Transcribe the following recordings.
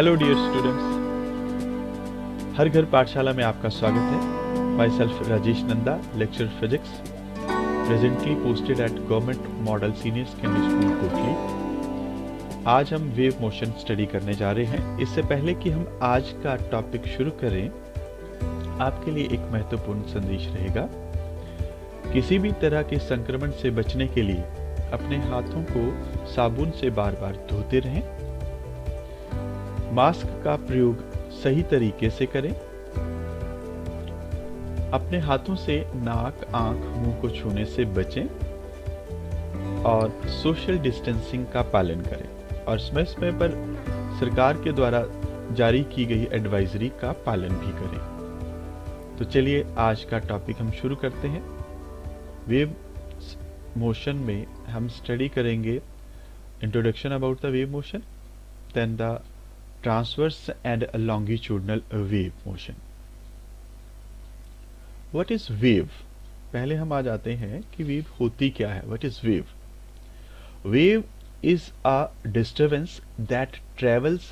Hello dear students, हर घर पाठशाला में आपका स्वागत है। My self Rajesh Nanda, lecture physics, presently posted at government model senior secondary school Kotli. आज हम वेव मोशन स्टडी करने जा रहे हैं। इससे पहले कि हम आज का टॉपिक शुरू करें, आपके लिए एक महत्वपूर्ण संदेश रहेगा। किसी भी तरह के संक्रमण से बचने के लिए अपने हाथों को साबुन से बार बार धोते रहें। मास्क का प्रयोग सही तरीके से करें। अपने हाथों से नाक, आंख, मुंह को छूने से बचें और सोशल डिस्टेंसिंग का पालन करें और समय समय पर सरकार के द्वारा जारी की गई एडवाइजरी का पालन भी करें। तो चलिए आज का टॉपिक हम शुरू करते हैं। वेव मोशन में हम स्टडी करेंगे introduction about the wave motion, then the transverse and longitudinal wave motion. What is wave? पहले हम आ जाते हैं कि वेव होती क्या है। What is wave? Wave is a disturbance that travels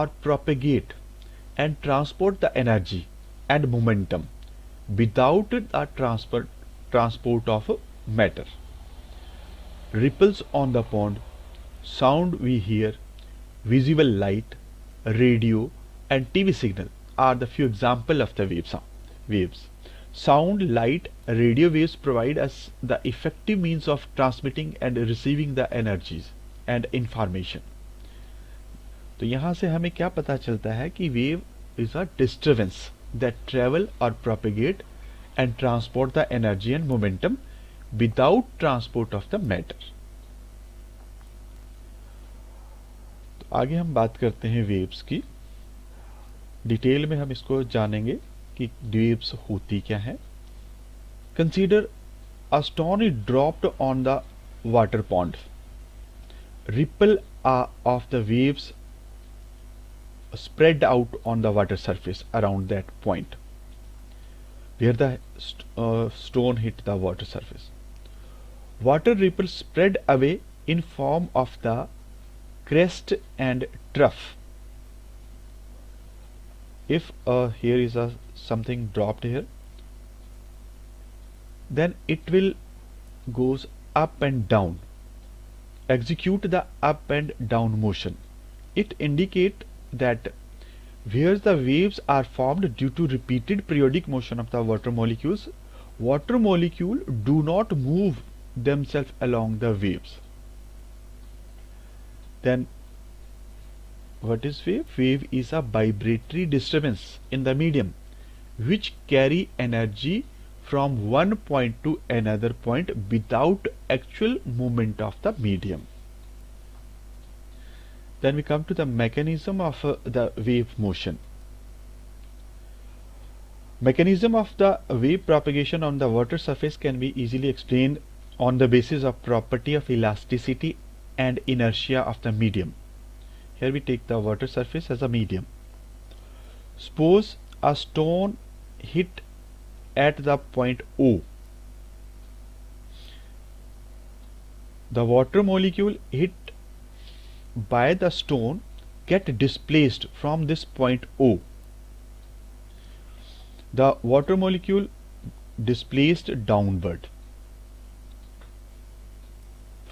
or propagate and transport the energy and momentum without the transport of matter. Ripples on the pond, sound we hear, visible light, radio and TV signal are the few examples of the waves. Sound, light, radio waves provide us the effective means of transmitting and receiving the energies and information. तो यहाँ से हमें क्या पता चलता है कि wave is a disturbance that travel or propagate and transport the energy and momentum without transport of the matter. आगे हम बात करते हैं वेव्स की। डिटेल में हम इसको जानेंगे कि वेव्स होती क्या है। Consider a stone is dropped on the water pond. Ripple of the waves spread out on the water surface around that point where the stone hit the water surface. Water ripples spread away in form of the crest and trough. If here is something dropped here, then it will goes up and down, execute the up and down motion. It indicate that where the waves are formed due to repeated periodic motion of the water molecules do not move themselves along the waves. Then what is wave? Wave is a vibratory disturbance in the medium which carry energy from one point to another point without actual movement of the medium. Then we come to the mechanism of the wave motion. Mechanism of the wave propagation on the water surface can be easily explained on the basis of property of elasticity and inertia of the medium. Here we take the water surface as a medium. Suppose a stone hit at the point O. The water molecule hit by the stone get displaced from this point O. The water molecule displaced downward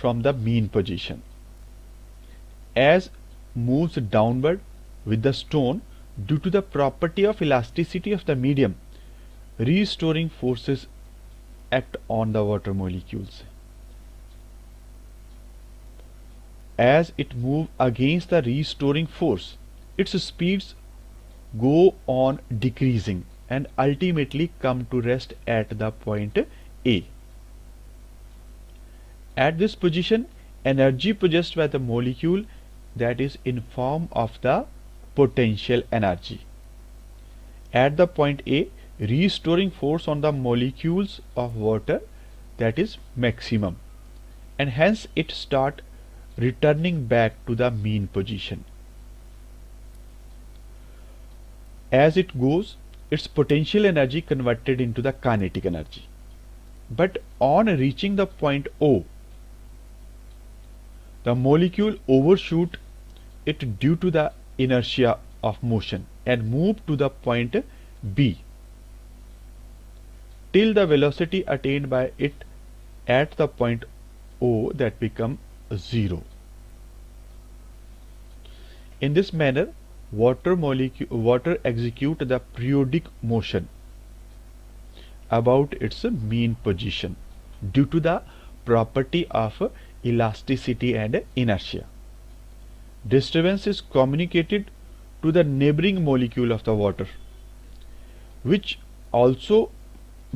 from the mean position. As moves downward with the stone due to the property of elasticity of the medium, restoring forces act on the water molecules. As it moves against the restoring force, its speeds go on decreasing and ultimately come to rest at the point A. At this position, energy possessed by the molecule that is in form of the potential energy. At the point A, restoring force on the molecules of water that is maximum, and hence it start returning back to the mean position. As it goes, its potential energy converted into the kinetic energy. But on reaching the point O, the molecule overshoot it due to the inertia of motion and move to the point B till the velocity attained by it at the point O that become 0. In this manner, water execute the periodic motion about its mean position due to the property of elasticity and inertia. Disturbance is communicated to the neighboring molecule of the water, which also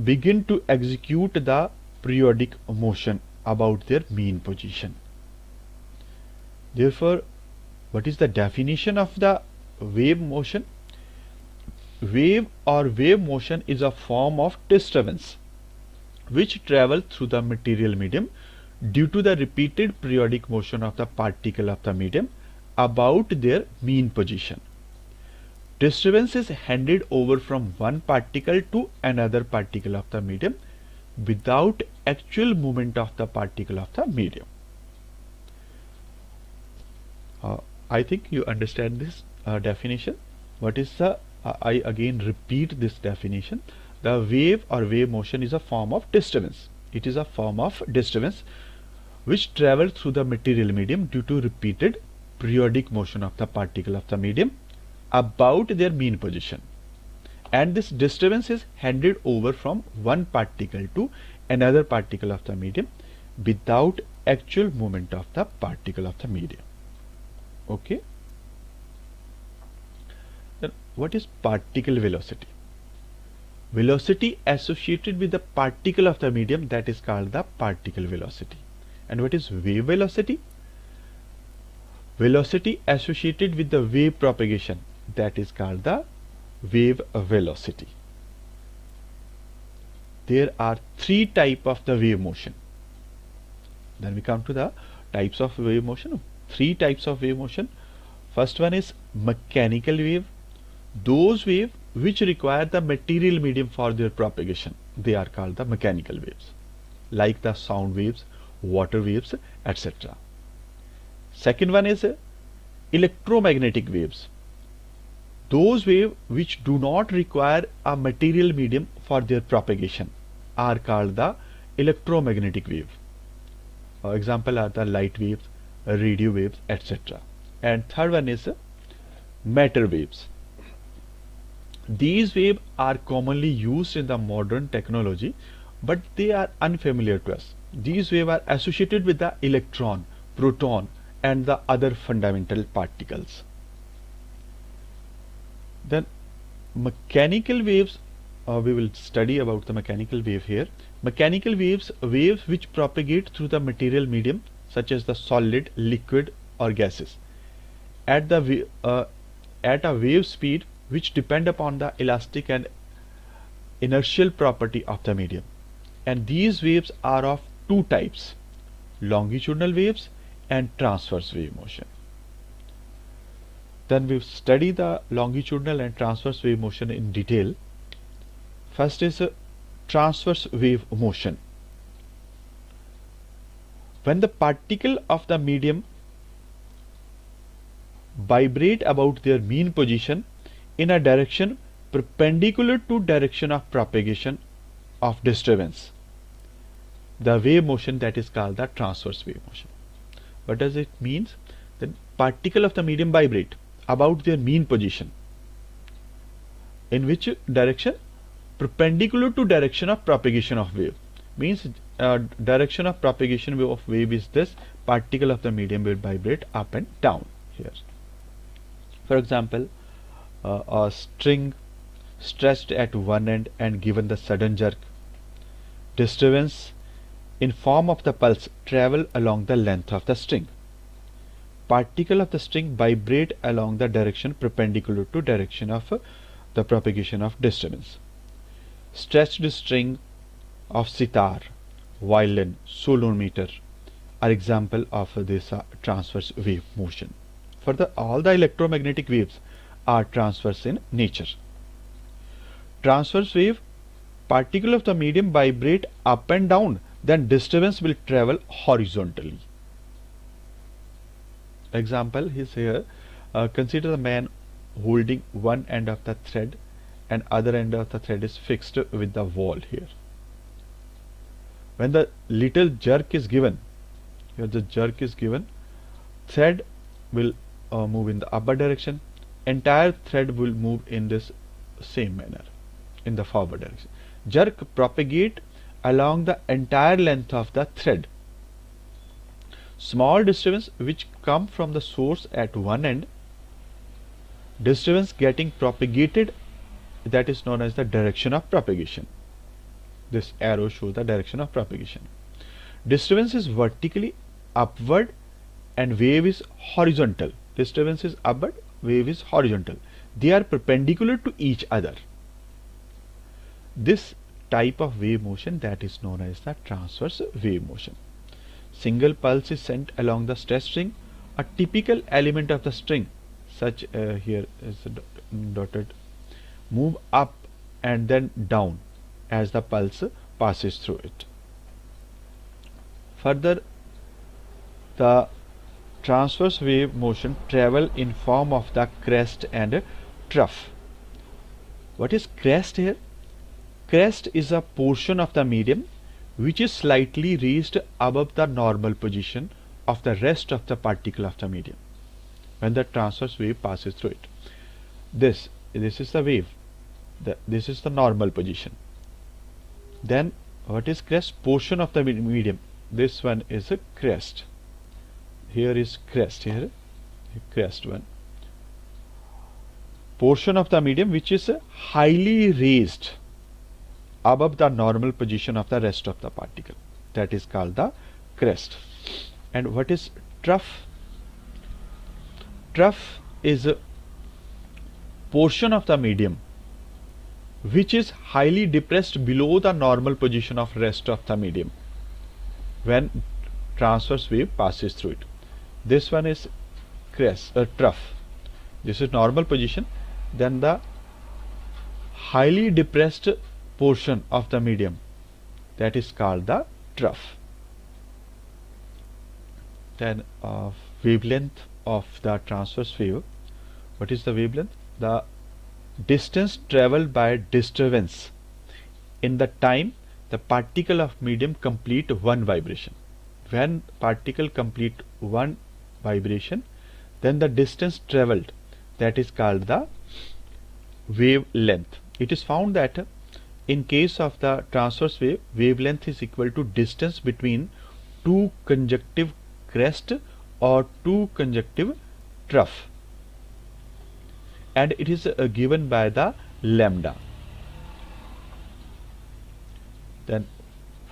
begin to execute the periodic motion about their mean position. Therefore, what is the definition of the wave motion? Wave or wave motion is a form of disturbance which travel through the material medium due to the repeated periodic motion of the particle of the medium about their mean position. Disturbance is handed over from one particle to another particle of the medium without actual movement of the particle of the medium. I think you understand this definition. What is the I again repeat this definition. The wave or wave motion is a form of disturbance. It is a form of disturbance which travels through the material medium due to repeated periodic motion of the particle of the medium about their mean position. And this disturbance is handed over from one particle to another particle of the medium without actual movement of the particle of the medium. Okay. Then what is particle velocity? Velocity associated with the particle of the medium, that is called the particle velocity. And what is wave velocity? Velocity associated with the wave propagation, that is called the wave velocity. There are three types of the wave motion. Then we come to the types of wave motion. Three types of wave motion. First one is mechanical wave. Those waves which require the material medium for their propagation, they are called the mechanical waves, like the sound waves, water waves, etc. Second one is electromagnetic waves. Those waves which do not require a material medium for their propagation are called the electromagnetic wave. Example are the light waves, radio waves, etc. And third one is matter waves. These waves are commonly used in the modern technology, but they are unfamiliar to us. These waves are associated with the electron, proton, and the other fundamental particles. Then mechanical waves, we will study about the mechanical wave here. Mechanical waves, waves which propagate through the material medium such as the solid, liquid or gases at a wave speed which depend upon the elastic and inertial property of the medium. And these waves are of two types, longitudinal waves and transverse wave motion. Then we study the longitudinal and transverse wave motion in detail. First is transverse wave motion. When the particle of the medium vibrate about their mean position in a direction perpendicular to direction of propagation of disturbance, the wave motion, that is called the transverse wave motion. What does it mean? The particle of the medium vibrate about their mean position in which direction? Perpendicular to direction of propagation of wave. Means direction of propagation of wave is this: particle of the medium will vibrate up and down here. For example, a string stretched at one end and given the sudden jerk, disturbance in form of the pulse travel along the length of the string. Particle of the string vibrate along the direction perpendicular to direction of the propagation of disturbance. Stretched string of sitar, violin, solo meter are example of this transverse wave motion. Further, all the electromagnetic waves are transverse in nature. Transverse wave, particle of the medium vibrate up and down, then disturbance will travel horizontally. Example is here, consider the man holding one end of the thread and other end of the thread is fixed with the wall here. When the little jerk is given, here the jerk is given, thread will move in the upward direction, entire thread will move in this same manner in the forward direction. Jerk propagate along the entire length of the thread. Small disturbance which come from the source at one end, disturbance getting propagated, that is known as the direction of propagation. This arrow shows the direction of propagation. Disturbance is vertically upward and wave is horizontal. Disturbance is upward, wave is horizontal. They are perpendicular to each other. This type of wave motion, that is known as the transverse wave motion. Single pulse is sent along the stress string. A typical element of the string, such here is dotted, move up and then down as the pulse passes through it. Further, the transverse wave motion travel in form of the crest and trough. What is crest here? Crest is a portion of the medium which is slightly raised above the normal position of the rest of the particle of the medium when the transverse wave passes through it. This is the wave. This is the normal position. Then what is crest? Portion of the medium. This one is a crest. Here is crest. Here, crest one. Portion of the medium which is highly raised above the normal position of the rest of the particle, that is called the crest. And what is trough? Trough is a portion of the medium which is highly depressed below the normal position of rest of the medium when transverse wave passes through it. This one is crest, trough. This is normal position. Then the highly depressed portion of the medium, that is called the trough. Then wavelength of the transverse wave. What is the wavelength? The distance traveled by disturbance in the time the particle of medium complete one vibration. When particle complete one vibration, then the distance traveled, that is called the wavelength. It is found that in case of the transverse wave, wavelength is equal to distance between two conjunctive crest or two conjunctive trough, and it is given by the lambda. Then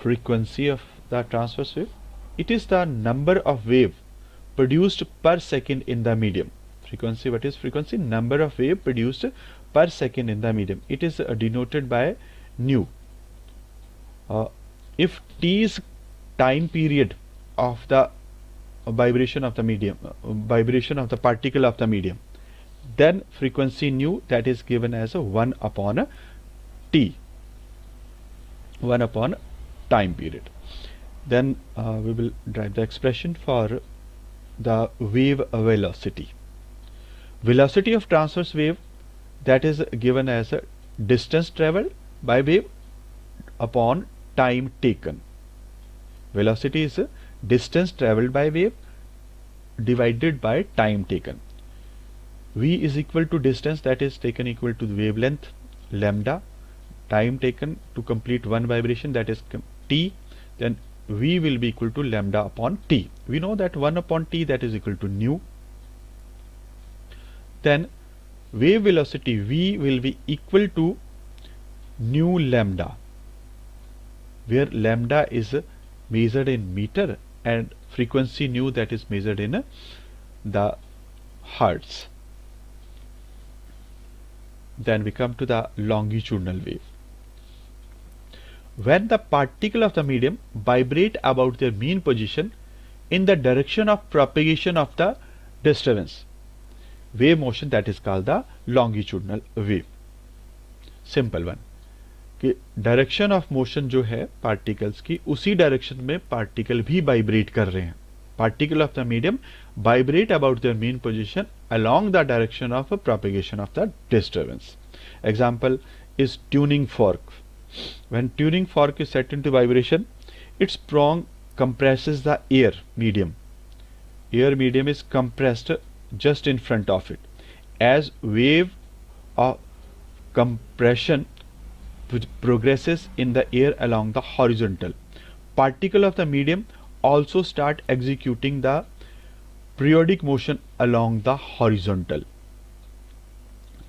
frequency of the transverse wave, it is the number of wave produced per second in the medium. Frequency, what is frequency? Number of wave produced per second in the medium. It is denoted by nu. If t is time period of the vibration of the medium, vibration of the particle of the medium, then frequency nu, that is given as a 1 upon t, 1 upon time period. Then we will derive the expression for the wave velocity. Velocity of transverse wave, that is given as a distance traveled by wave upon time taken. Velocity is distance traveled by wave divided by time taken. V is equal to distance that is taken equal to the wavelength lambda, time taken to complete one vibration, that is t, then V will be equal to lambda upon t. We know that 1 upon t, that is equal to nu. Then wave velocity V will be equal to nu lambda, where lambda is measured in meter and frequency nu, that is measured in the hertz. Then we come to the longitudinal wave. When the particle of the medium vibrate about their mean position in the direction of propagation of the disturbance, wave motion, that is called the longitudinal wave. Simple one कि direction of motion जो है particles की, उसी direction में particle भी vibrate कर रहे हैं. Particle of the medium vibrate about their mean position along the direction of propagation of the disturbance. Example is tuning fork. When tuning fork is set into vibration, its prong compresses the air medium. Air medium is compressed just in front of it. As wave of compression progresses in the air along the horizontal, particle of the medium also start executing the periodic motion along the horizontal.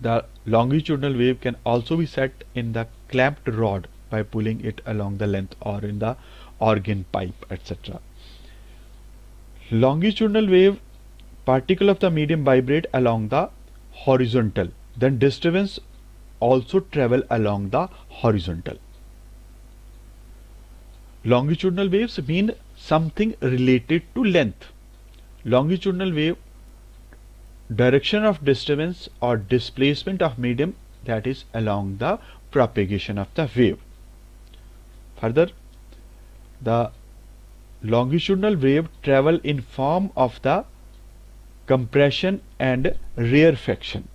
The longitudinal wave can also be set in the clamped rod by pulling it along the length, or in the organ pipe, etc. Longitudinal wave, particle of the medium vibrate along the horizontal, then disturbance also travel along the horizontal. Longitudinal waves mean something related to length. Longitudinal wave, direction of disturbance or displacement of medium, that is along the propagation of the wave. Further, the longitudinal wave travel in form of the compression and rarefaction.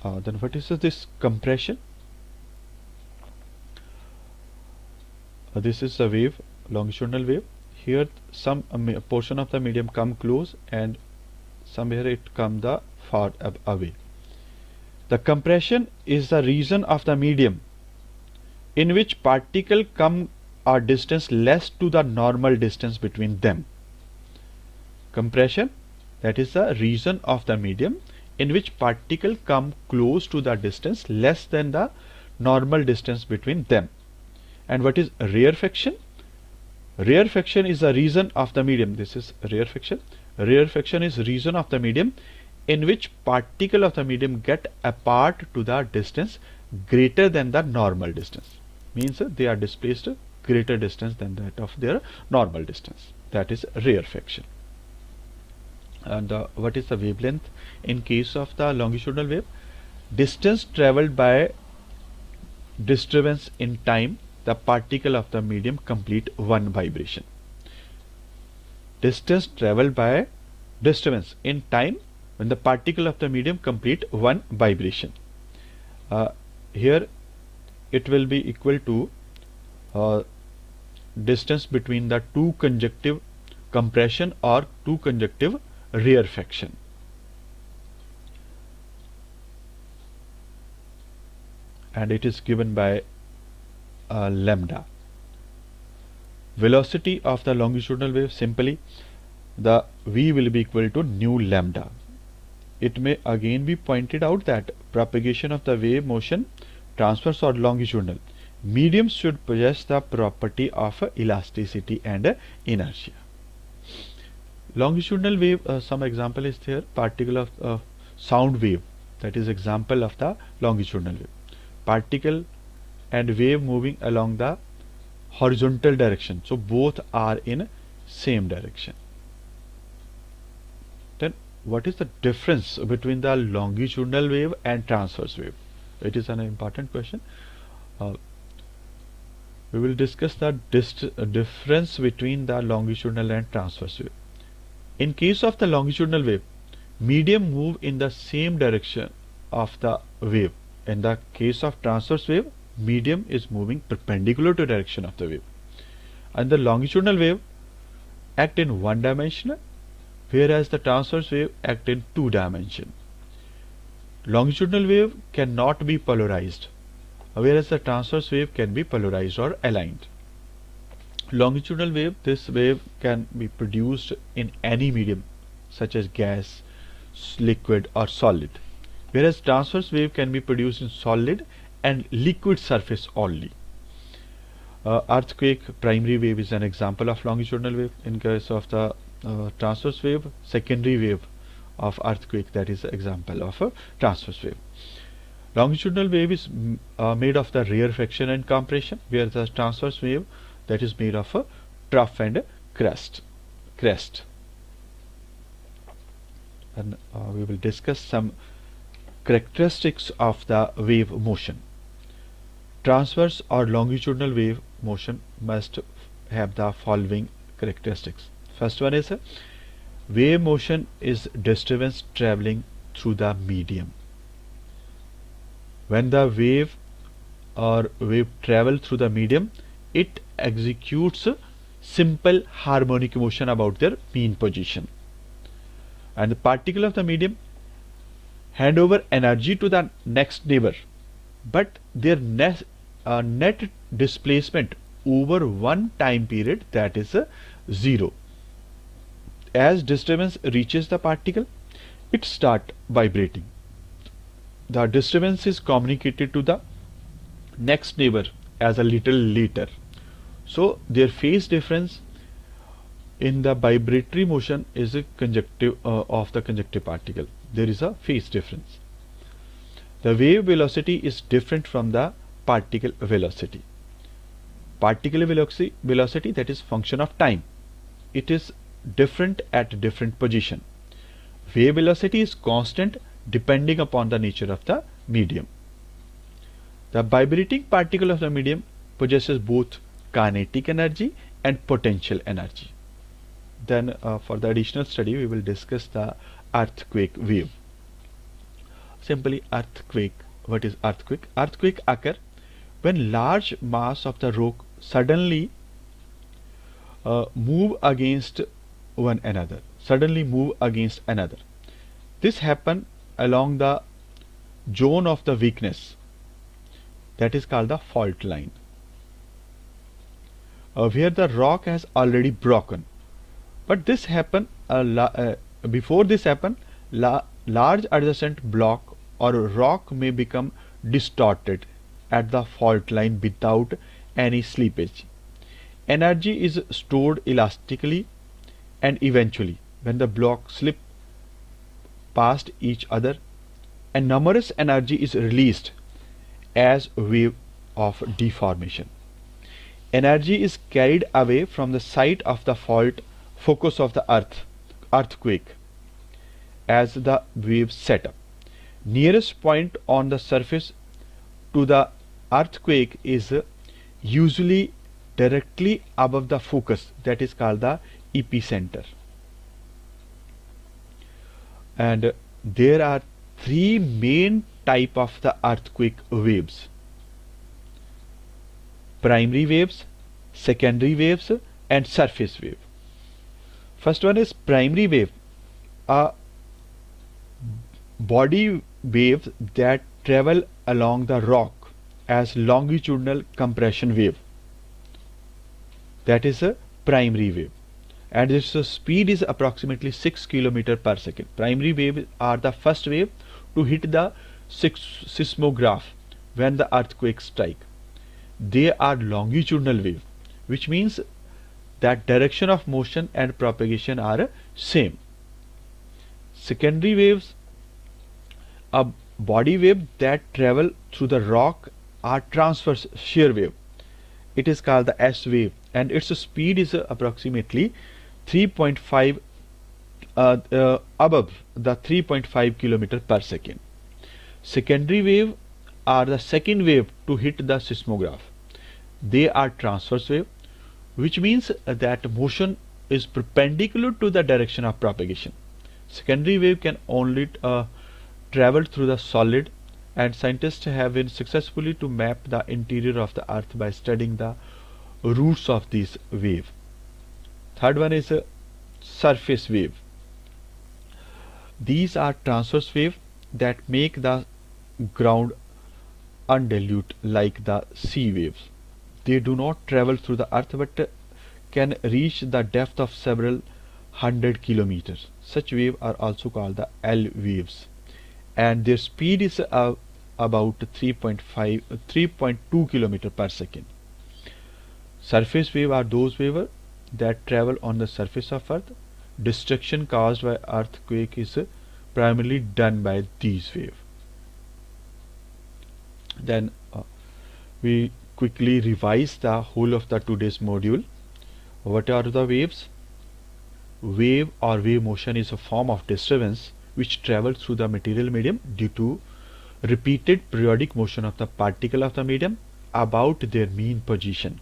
Then what is this compression? This is a wave, longitudinal wave. Here some portion of the medium come close and somewhere it come the far away. The compression is the region of the medium in which particle come a distance less to the normal distance between them. Compression, that is the region of the medium in which particle come close to the distance less than the normal distance between them. And what is rarefaction? Rarefaction is the region of the medium. This is rarefaction. Rarefaction is region of the medium in which particle of the medium get apart to the distance greater than the normal distance. Means they are displaced greater distance than that of their normal distance. That is rarefaction. And what is the wavelength in case of the longitudinal wave? Distance traveled by disturbance in time, the particle of the medium complete one vibration. Distance traveled by disturbance in time when the particle of the medium complete one vibration. Here it will be equal to distance between the two conjunctive compression or two conjunctive rarefaction. And it is given by lambda. Velocity of the longitudinal wave, simply the v will be equal to nu lambda. It may again be pointed out that propagation of the wave motion, transverse or longitudinal, mediums should possess the property of elasticity and inertia. Longitudinal wave, some example is there. Particle of sound wave, that is example of the longitudinal wave. Particle and wave moving along the horizontal direction, so both are in same direction. Then what is the difference between the longitudinal wave and transverse wave? It is an important question. We will discuss the difference between the longitudinal and transverse wave. In case of the longitudinal wave, medium move in the same direction of the wave. In the case of transverse wave, medium is moving perpendicular to direction of the wave. And the longitudinal wave act in one dimension, whereas the transverse wave act in two dimension. Longitudinal wave cannot be polarized, whereas the transverse wave can be polarized or aligned. Longitudinal wave, this wave can be produced in any medium such as gas, liquid or solid, whereas transverse wave can be produced in solid and liquid surface only. Earthquake primary wave is an example of longitudinal wave. In case of the transverse wave, secondary wave of earthquake, that is example of a transverse wave. Longitudinal wave is made of the rarefaction and compression, where the transverse wave, that is made of a trough and crest. And we will discuss some characteristics of the wave motion. Transverse or longitudinal wave motion must have the following characteristics. First one is wave motion is disturbance traveling through the medium. When the wave travel through the medium, it executes simple harmonic motion about their mean position. And the particle of the medium hand over energy to the next neighbor, but their net displacement over one time period, that is 0. As disturbance reaches the particle, it starts vibrating. The disturbance is communicated to the next neighbor as a little later. So their phase difference in the vibratory motion is a conjunctive of the conjunctive particle. There is a phase difference. The wave velocity is different from the particle velocity. Particle velocity, that is function of time. It is different at different position. Wave velocity is constant depending upon the nature of the medium. The vibrating particle of the medium possesses both kinetic energy and potential energy. Then for the additional study we will discuss the earthquake wave. Simply earthquake. What is earthquake? Earthquake occur when large mass of the rock suddenly move against one another. This happen along the zone of the weakness, that is called the fault line, where the rock has already broken. But this happen before this happen, large adjacent block or rock may become distorted at the fault line without any slippage. Energy is stored elastically, and eventually when the blocks slip past each other, enormous energy is released as wave of deformation. Energy is carried away from the site of the fault focus of the earthquake as the wave set up. Nearest point on the surface to the earthquake is usually directly above the focus, that is called the epicenter. And there are three main type of the earthquake waves: primary waves, secondary waves, and surface wave. First one is primary wave, a body wave that travel along the rock as longitudinal compression wave. That is a primary wave, and its speed is approximately 6 km per second. Primary waves are the first wave to hit the seismograph when the earthquake strike. They are longitudinal wave, which means that direction of motion and propagation are same. Secondary waves, a body wave that travel through the rock, are transverse shear wave. It is called the S wave, and its speed is approximately 3.5 above the 3.5 km per second. Secondary wave are the second wave to hit the seismograph. They are transverse wave, which means that motion is perpendicular to the direction of propagation. Secondary wave can only travel through the solid, and scientists have been successfully to map the interior of the earth by studying the routes of this wave. Third one is a surface wave. These are transverse wave that make the ground undulate like the sea waves. They do not travel through the earth but can reach the depth of several hundred kilometers. Such waves are also called the L waves, and their speed is about 3.2 km per second. Surface wave are those waves that travel on the surface of earth. Destruction caused by earthquake is primarily done by these waves. Then we quickly revise the whole of the today's module. What are the waves? Wave or wave motion is a form of disturbance which travels through the material medium due to repeated periodic motion of the particle of the medium about their mean position.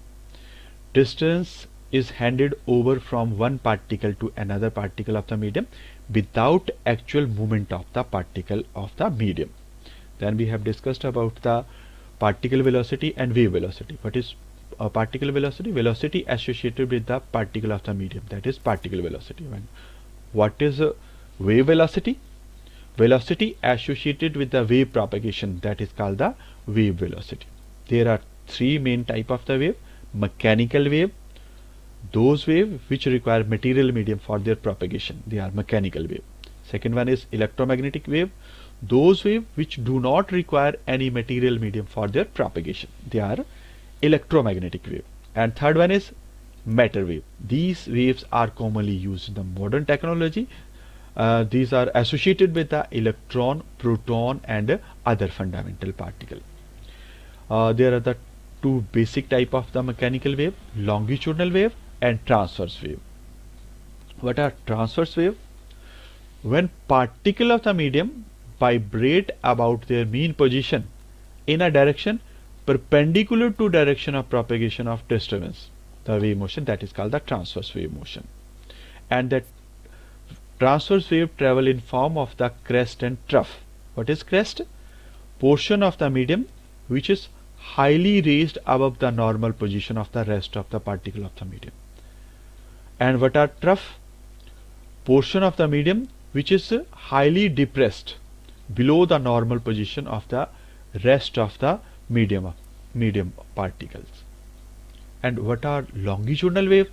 Distance is handed over from one particle to another particle of the medium without actual movement of the particle of the medium. Then we have discussed about the particle velocity and wave velocity. What is particle velocity? Velocity associated with the particle of the medium, that is particle velocity. And what is wave velocity? Velocity associated with the wave propagation, that is called the wave velocity. There are three main type of the wave: mechanical wave, those wave which require material medium for their propagation, they are mechanical wave. Second one is electromagnetic wave, those wave which do not require any material medium for their propagation, they are electromagnetic wave. And third one is matter wave. These waves are commonly used in the modern technology. These are associated with the electron, proton and other fundamental particle. There are the two basic type of the mechanical wave: longitudinal wave and transverse wave. What are transverse wave? When particle of the medium vibrate about their mean position in a direction perpendicular to direction of propagation of disturbance, the wave motion, that is called the transverse wave motion. And that transverse wave travel in form of the crest and trough. What is crest? Portion of the medium which is highly raised above the normal position of the rest of the particle of the medium. And what are trough? Portion of the medium which is highly depressed below the normal position of the rest of the medium particles. And what are longitudinal wave?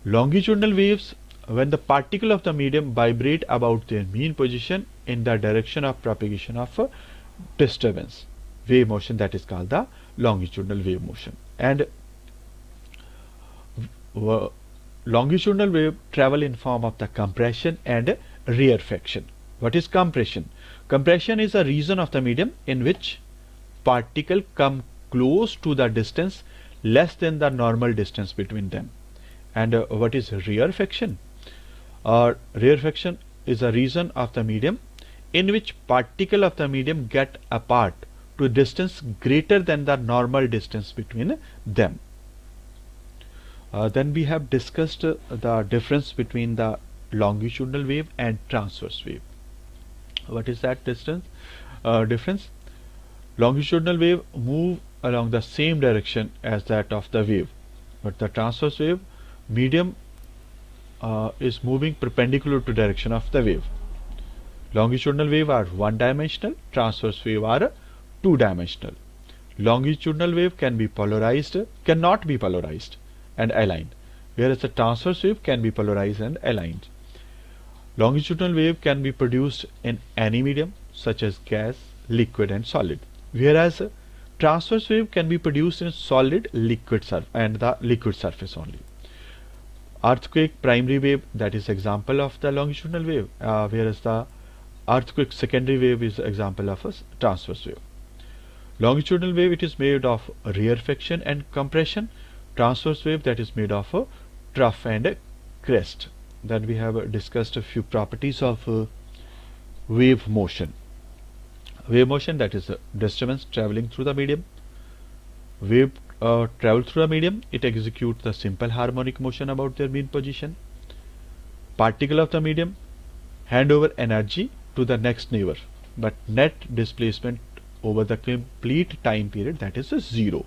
Longitudinal waves, when the particle of the medium vibrate about their mean position in the direction of propagation of disturbance, wave motion, that is called the longitudinal wave motion. And longitudinal wave travel in form of the compression and rarefaction. What is compression? Compression is a region of the medium in which particle come close to the distance less than the normal distance between them. And what is rarefaction? Rarefaction is a region of the medium in which particle of the medium get apart to a distance greater than the normal distance between them. Then we have discussed the difference between the longitudinal wave and transverse wave. What is that difference? Longitudinal wave move along the same direction as that of the wave, but the transverse wave medium is moving perpendicular to direction of the wave. Longitudinal wave are one dimensional, transverse wave are two dimensional. Longitudinal wave cannot be polarized and aligned, whereas the transverse wave can be polarized and aligned. Longitudinal wave can be produced in any medium such as gas, liquid and solid, whereas transverse wave can be produced in solid, liquid and the liquid surface only. Earthquake primary wave, that is example of the longitudinal wave, whereas the earthquake secondary wave is example of a transverse wave. Longitudinal wave, it is made of rarefaction and compression. Transverse wave, that is made of a trough and a crest. Then we have discussed a few properties of wave motion. Wave motion, that is a disturbance traveling through the medium. Wave travel through the medium, it executes the simple harmonic motion about their mean position. Particle of the medium hand over energy to the next neighbor, but net displacement over the complete time period, that is a zero.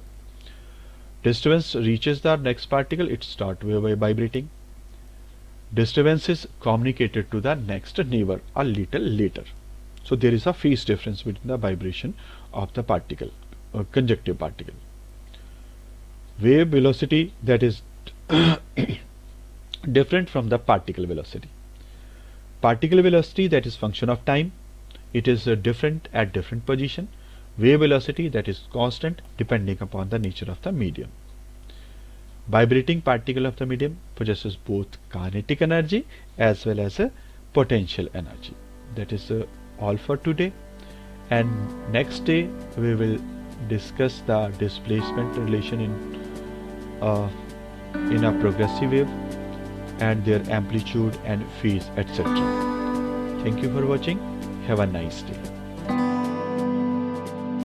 Disturbance reaches the next particle, it starts vibrating. Disturbance is communicated to the next neighbor a little later. So there is a phase difference between the vibration of the particle, conjunctive particle. Wave velocity, that is different from the particle velocity. Particle velocity, that is function of time, it is different at different position. Wave velocity, that is constant depending upon the nature of the medium. Vibrating particle of the medium possesses both kinetic energy as well as a potential energy. That is all for today, and next day we will discuss the displacement relation in a progressive wave and their amplitude and phase, etc. Thank you for watching. Have a nice day.